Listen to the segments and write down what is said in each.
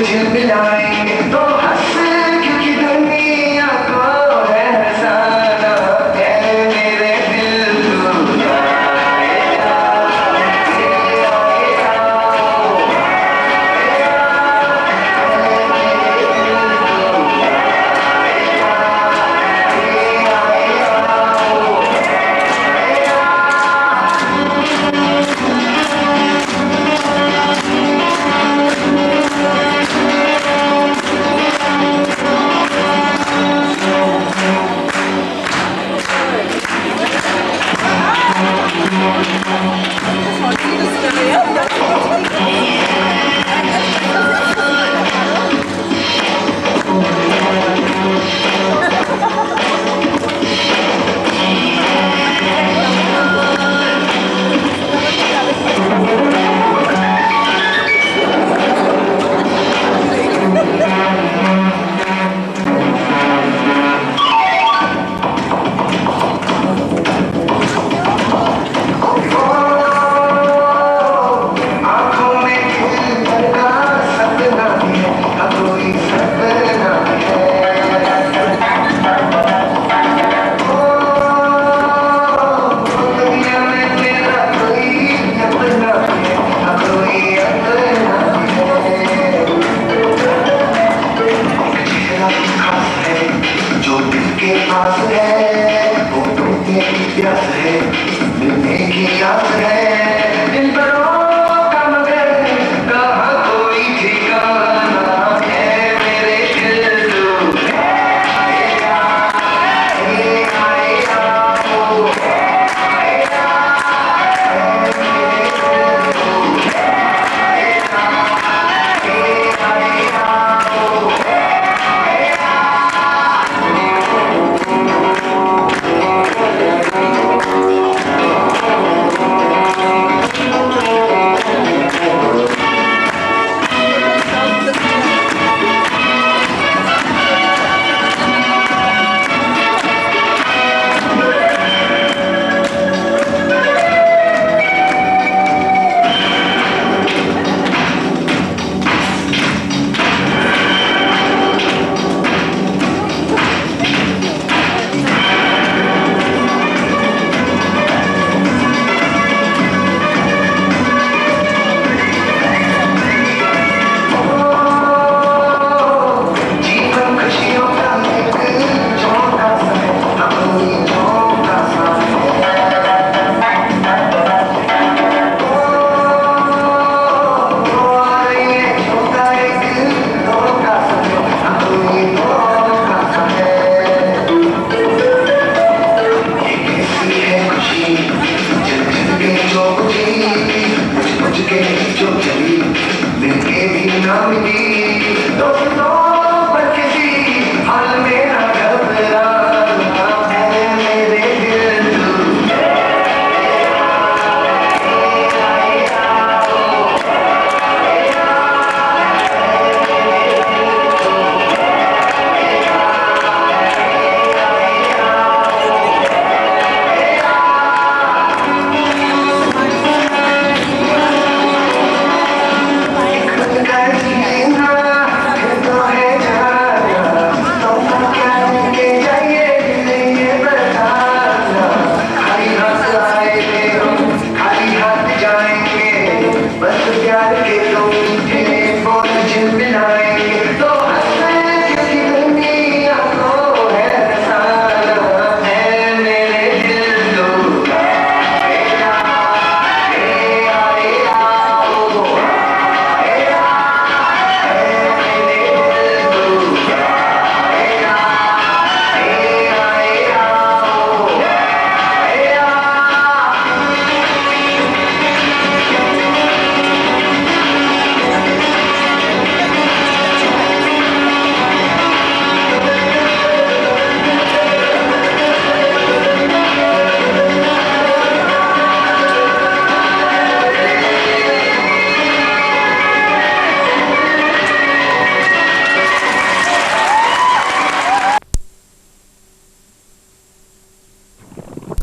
झिलमिलाएंगे तो हंस क्योंकि दुनिया को है हंसाना है मेरे दिल को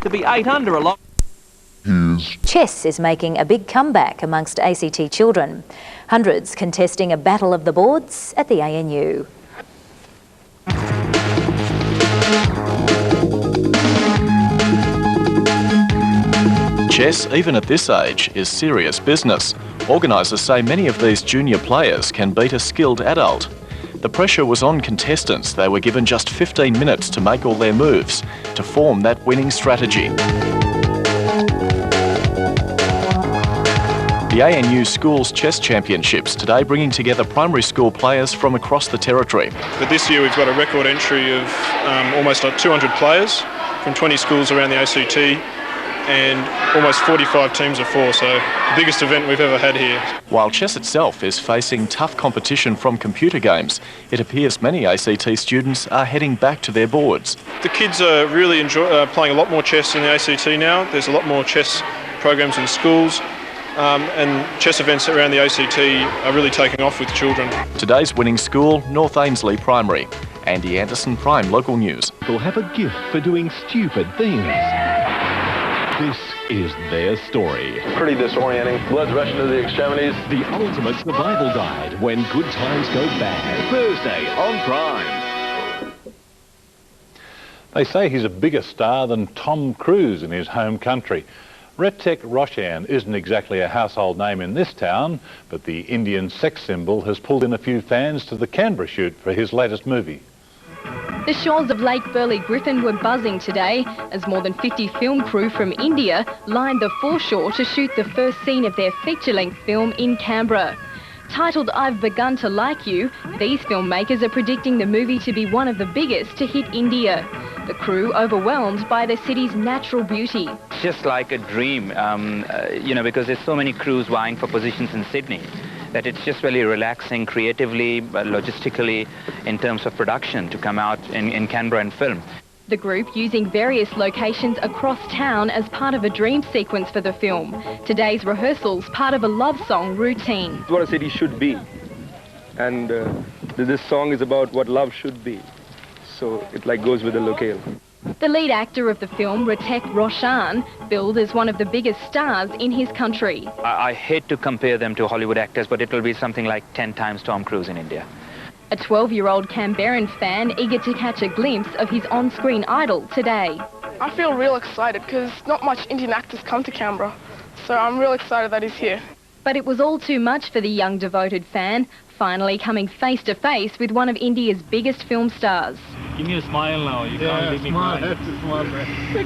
to be 8 under a lot. Chess is making a big comeback amongst ACT children. Hundreds contesting a battle of the boards at the ANU. Chess, even at this age, is serious business. Organisers say many of these junior players can beat a skilled adult. The pressure was on contestants. They were given just 15 minutes to make all their moves, to form that winning strategy. The ANU Schools Chess Championships today bringing together primary school players from across the territory. But this year we've got a record entry of almost 200 players from 20 schools around the ACT and almost 45 teams of 4, so the biggest event we've ever had here. While chess itself is facing tough competition from computer games, it appears many ACT students are heading back to their boards. The kids are really playing a lot more chess in the ACT now. There's a lot more chess programs in schools. And chess events around the ACT are really taking off with children. Today's winning school, North Ainslie Primary. Andy Anderson, Prime Local News. Will have a gift for doing stupid things. This is their story. Pretty disorienting. Blood's rushing to the extremities. The ultimate survival guide when good times go bad. Thursday on Prime. They say he's a bigger star than Tom Cruise in his home country. Hrithik Roshan isn't exactly a household name in this town, but the Indian sex symbol has pulled in a few fans to the Canberra shoot for his latest movie. The shores of Lake Burley Griffin were buzzing today as more than 50 film crew from India lined the foreshore to shoot the first scene of their feature-length film in Canberra. Titled I've Begun to Like You, these filmmakers are predicting the movie to be one of the biggest to hit India. The crew overwhelmed by the city's natural beauty. It's just like a dream, because there's so many crews vying for positions in Sydney, that it's just really relaxing creatively, logistically, in terms of production to come out in Canberra and film. The group using various locations across town as part of a dream sequence for the film. Today's rehearsals part of a love song routine. It's what a city should be. And this song is about what love should be. So it goes with the locale. The lead actor of the film, Hrithik Roshan, billed as one of the biggest stars in his country. I hate to compare them to Hollywood actors, but it will be something like 10 times Tom Cruise in India. A 12-year-old Canberran fan eager to catch a glimpse of his on-screen idol today. I feel real excited because not much Indian actors come to Canberra, so I'm real excited that he's here. But it was all too much for the young devoted fan, finally coming face to face with one of India's biggest film stars. Give me a smile now. You can't leave me crying.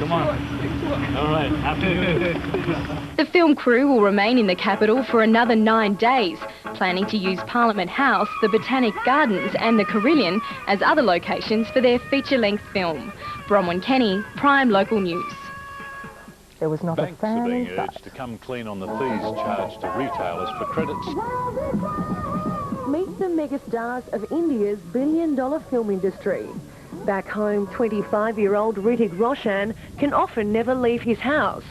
Come on. All right. After The film crew will remain in the capital for another 9 days, planning to use Parliament House, the Botanic Gardens and the Carillon as other locations for their feature-length film. Bronwyn Kenny, Prime Local News. There was not Banks a fan are being in sight. urged to come clean on the fees charged to retailers for credits. Meet the megastars of India's billion-dollar film industry. Back home, 25-year-old Hrithik Roshan can often never leave his house.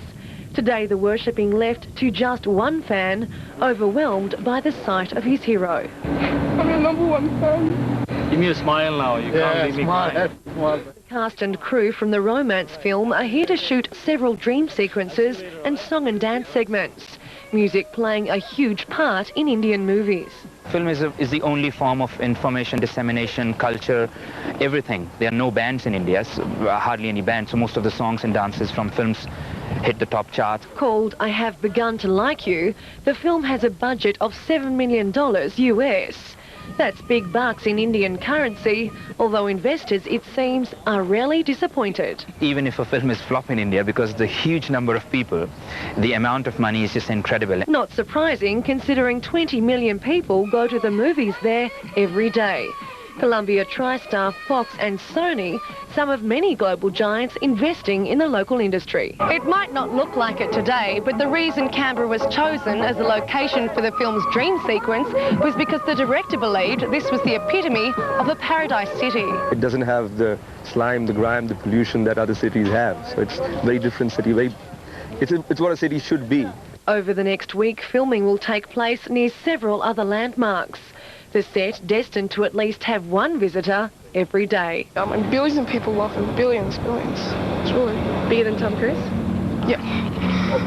Today, the worshipping left to just one fan, overwhelmed by the sight of his hero. I'm your #1 fan. give me a smile now. You can't leave me crying. The cast and crew from the romance film are here to shoot several dream sequences and song and dance segments. Music playing a huge part in Indian movies. Film is the only form of information dissemination, culture, everything. There are no bands in India, hardly any bands, so most of the songs and dances from films hit the top charts. Called I Have Begun to Like You, the film has a budget of $7 million US. That's big bucks in Indian currency, although investors, it seems, are rarely disappointed. Even if a film is flop in India, because the huge number of people, the amount of money is just incredible. Not surprising, considering 20 million people go to the movies there every day. Columbia, TriStar, Fox and Sony, some of many global giants investing in the local industry. It might not look like it today, but the reason Canberra was chosen as the location for the film's dream sequence was because the director believed this was the epitome of a paradise city. It doesn't have the slime, the grime, the pollution that other cities have. So it's a very different city. It's what a city should be. Over the next week, filming will take place near several other landmarks. The set destined to at least have one visitor every day. And billions of people love him. Billions. It's really Bigger than Tom Cruise? Yeah.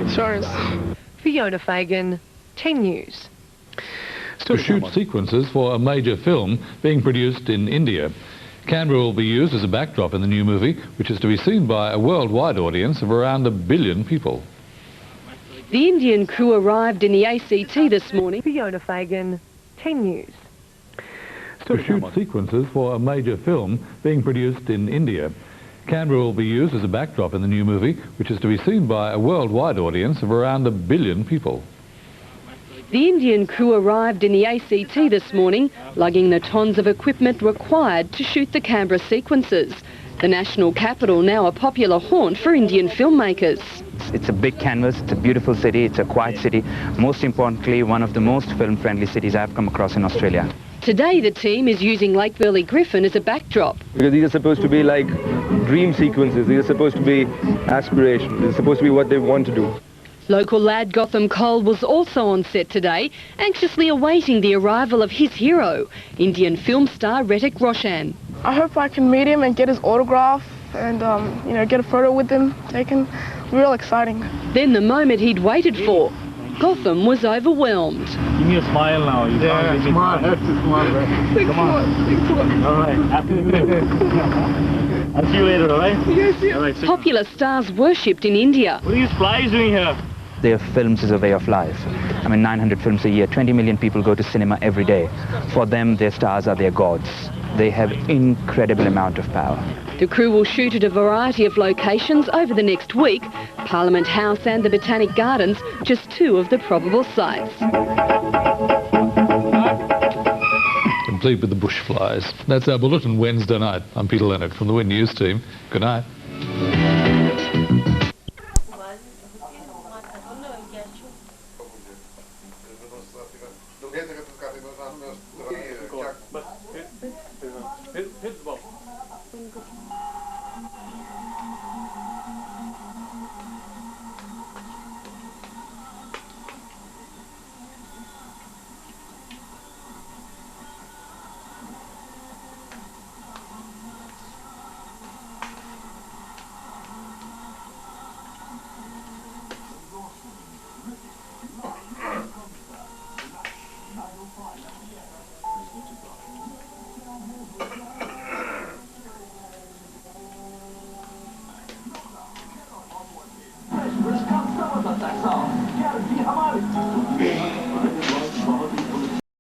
Sure is. Fiona Fagan, 10 News. To shoot sequences for a major film being produced in India. Canberra will be used as a backdrop in the new movie, which is to be seen by a worldwide audience of around 1 billion people. The Indian crew arrived in the ACT this morning. Fiona Fagan, 10 News. To shoot sequences for a major film being produced in India. Canberra will be used as a backdrop in the new movie, which is to be seen by a worldwide audience of around 1 billion people. The Indian crew arrived in the ACT this morning, lugging the tons of equipment required to shoot the Canberra sequences. The national capital now a popular haunt for Indian filmmakers. It's a big canvas, it's a beautiful city, it's a quiet city. Most importantly, one of the most film-friendly cities I've come across in Australia. Today the team is using Lake Burley Griffin as a backdrop. Because these are supposed to be like dream sequences, these are supposed to be aspirations, these are supposed to be what they want to do. Local lad Bakaya&Koul was also on set today, anxiously awaiting the arrival of his hero, Indian film star Hrithik Roshan. I hope I can meet him and get his autograph and, you know, get a photo with him. Real exciting. Then the moment he'd waited for, Gotham was overwhelmed. Give me a smile now. You can't smile. Have to smile, right? Thanks a lot. All right. I'll see you later, all right? Yes. All right. Popular stars worshipped in India. What are these flies doing here? Their films is a way of life. I mean, 900 films a year, 20 million people go to cinema every day. For them, their stars are their gods. They have incredible amount of power. The crew will shoot at a variety of locations over the next week. Parliament House and the Botanic Gardens, just two of the probable sites. Complete with the bush flies. That's our bulletin Wednesday night. I'm Peter Leonard from the Win News team. Good night.